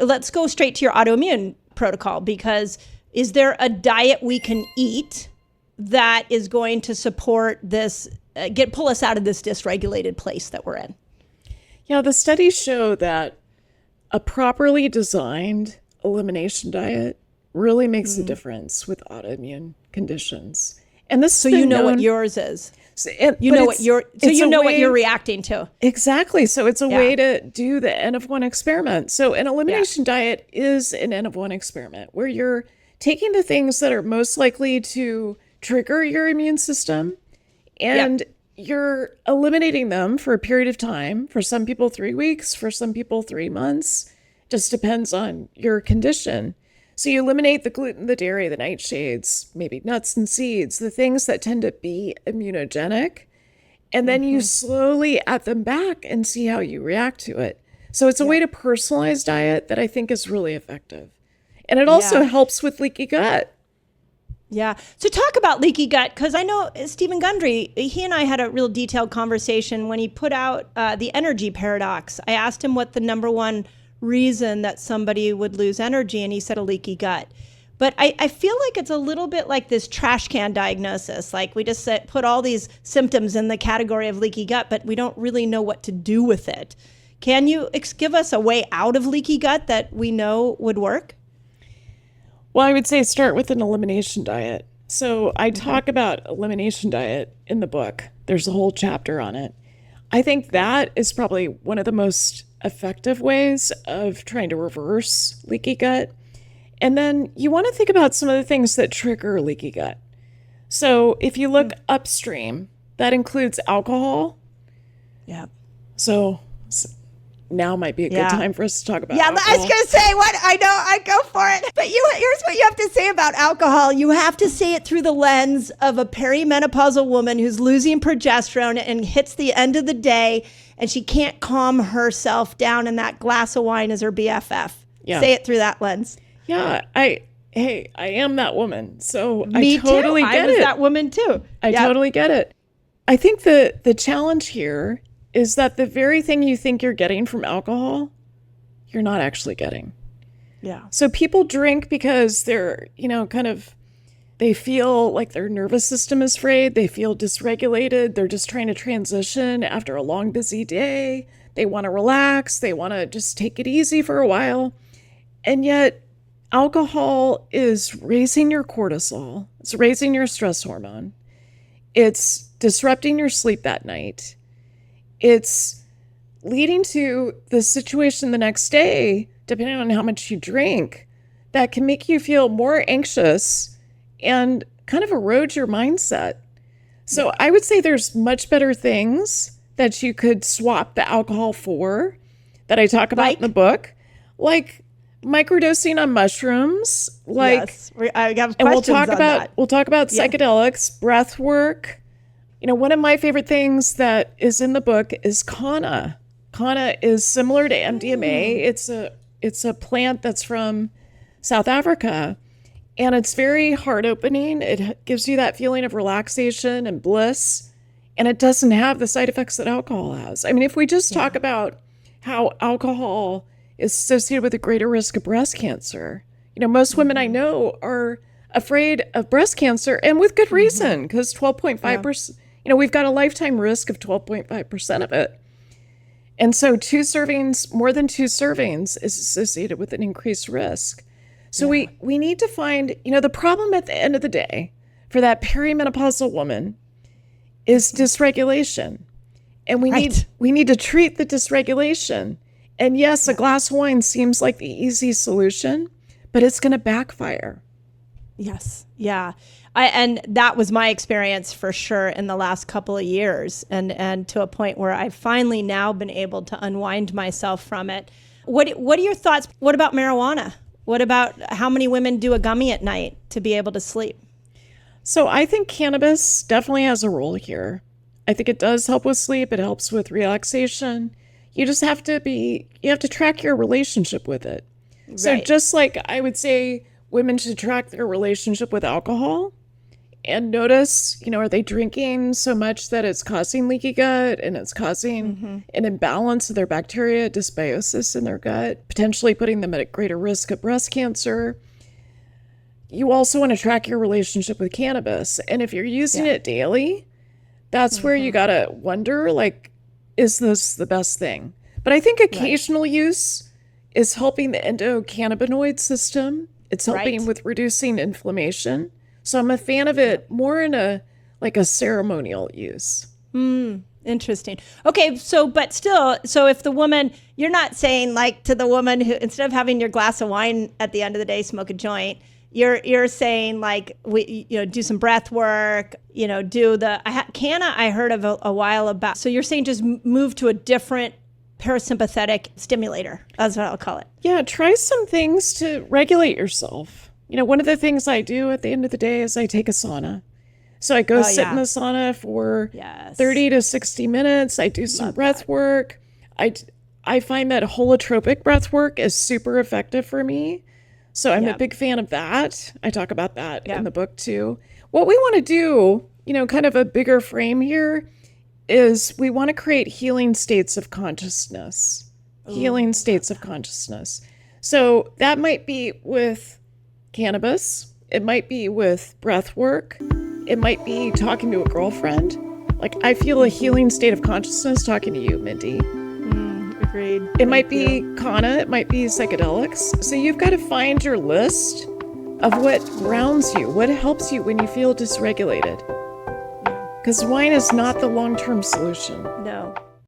let's go straight to your autoimmune protocol, because is there a diet we can eat that is going to support this, pull us out of this dysregulated place that we're in? Yeah, the studies show that a properly designed elimination diet really makes a difference with autoimmune conditions. And this, so you know what yours is. You know what you're reacting to. Exactly. So it's a way to do the N of 1 experiment. So an elimination diet is an N of 1 experiment where you're taking the things that are most likely to trigger your immune system and you're eliminating them for a period of time. For some people, 3 weeks, for some people, 3 months. Just depends on your condition. So you eliminate the gluten, the dairy, the nightshades, maybe nuts and seeds, the things that tend to be immunogenic. And then you slowly add them back and see how you react to it. So it's a way to personalize diet that I think is really effective. And it also helps with leaky gut. Yeah. So talk about leaky gut, because I know Stephen Gundry, he and I had a real detailed conversation when he put out the energy paradox. I asked him what the number one reason that somebody would lose energy, and he said a leaky gut. But I feel like it's a little bit like this trash can diagnosis. Like we just put all these symptoms in the category of leaky gut, but we don't really know what to do with it. Can you give us a way out of leaky gut that we know would work? Well, I would say start with an elimination diet. So I talk about elimination diet in the book. There's a whole chapter on it. I think that is probably one of the most effective ways of trying to reverse leaky gut. And then you want to think about some of the things that trigger leaky gut. So if you look upstream, that includes alcohol. Yeah. So now might be a good time for us to talk about alcohol. I was going to say, what? I know, I go for it. But here's what you have to say about alcohol. You have to say it through the lens of a perimenopausal woman who's losing progesterone and hits the end of the day, and she can't calm herself down, and that glass of wine is her BFF. Yeah. Say it through that lens. Yeah, I am that woman. So Me I totally too. get it. I was that woman too. I totally get it. I think the challenge here is that the very thing you think you're getting from alcohol, you're not actually getting. Yeah. So people drink because they're, they feel like their nervous system is frayed. They feel dysregulated. They're just trying to transition after a long, busy day. They want to relax. They want to just take it easy for a while. And yet alcohol is raising your cortisol. It's raising your stress hormone. It's disrupting your sleep that night. It's leading to the situation the next day, depending on how much you drink, that can make you feel more anxious and kind of erode your mindset. So I would say there's much better things that you could swap the alcohol for that I talk about in the book, like microdosing on mushrooms. Yes, I have questions on that. We'll talk about psychedelics, breath work. One of my favorite things that is in the book is kanna. Kanna is similar to MDMA. It's a plant that's from South Africa, and it's very heart-opening. It gives you that feeling of relaxation and bliss, and it doesn't have the side effects that alcohol has. I mean, if we just talk about how alcohol is associated with a greater risk of breast cancer, most women I know are afraid of breast cancer, and with good reason, because 12.5%, we've got a lifetime risk of 12.5% of it. And so more than two servings is associated with an increased risk. So we need to find, the problem at the end of the day for that perimenopausal woman is dysregulation. And we need to treat the dysregulation. And yes, a glass of wine seems like the easy solution, but it's going to backfire. Yes. Yeah. And that was my experience for sure in the last couple of years, and to a point where I've finally now been able to unwind myself from it. What are your thoughts? What about marijuana? What about how many women do a gummy at night to be able to sleep? So I think cannabis definitely has a role here. I think it does help with sleep. It helps with relaxation. You just have to track your relationship with it. Right. So just like I would say women should track their relationship with alcohol, and notice, are they drinking so much that it's causing leaky gut and it's causing an imbalance of their bacteria, dysbiosis in their gut, potentially putting them at a greater risk of breast cancer. You also want to track your relationship with cannabis. And if you're using it daily, that's where you got to wonder, like, is this the best thing? But I think occasional use is helping the endocannabinoid system. It's helping with reducing inflammation. So I'm a fan of it more in a ceremonial use. Interesting. Okay, but still, if the woman, you're not saying like to the woman who, instead of having your glass of wine at the end of the day, smoke a joint, you're saying like, do some breath work, do the, Canna I heard of a while about. So you're saying just move to a different parasympathetic stimulator. That's what I'll call it. Yeah, try some things to regulate yourself. One of the things I do at the end of the day is I take a sauna. So I go sit in the sauna for 30 to 60 minutes. I do some breath work. I find that holotropic breath work is super effective for me. So I'm a big fan of that. I talk about that in the book too. What we want to do, kind of a bigger frame here, is we want to create healing states of consciousness. Healing states of consciousness. So that might be with cannabis. It might be with breath work. It might be talking to a girlfriend. Like, I feel a healing state of consciousness talking to you, Mindy. Agreed. It might be Kanna. It might be psychedelics. So you've got to find your list of what grounds you, what helps you when you feel dysregulated. Because wine is not the long-term solution. No.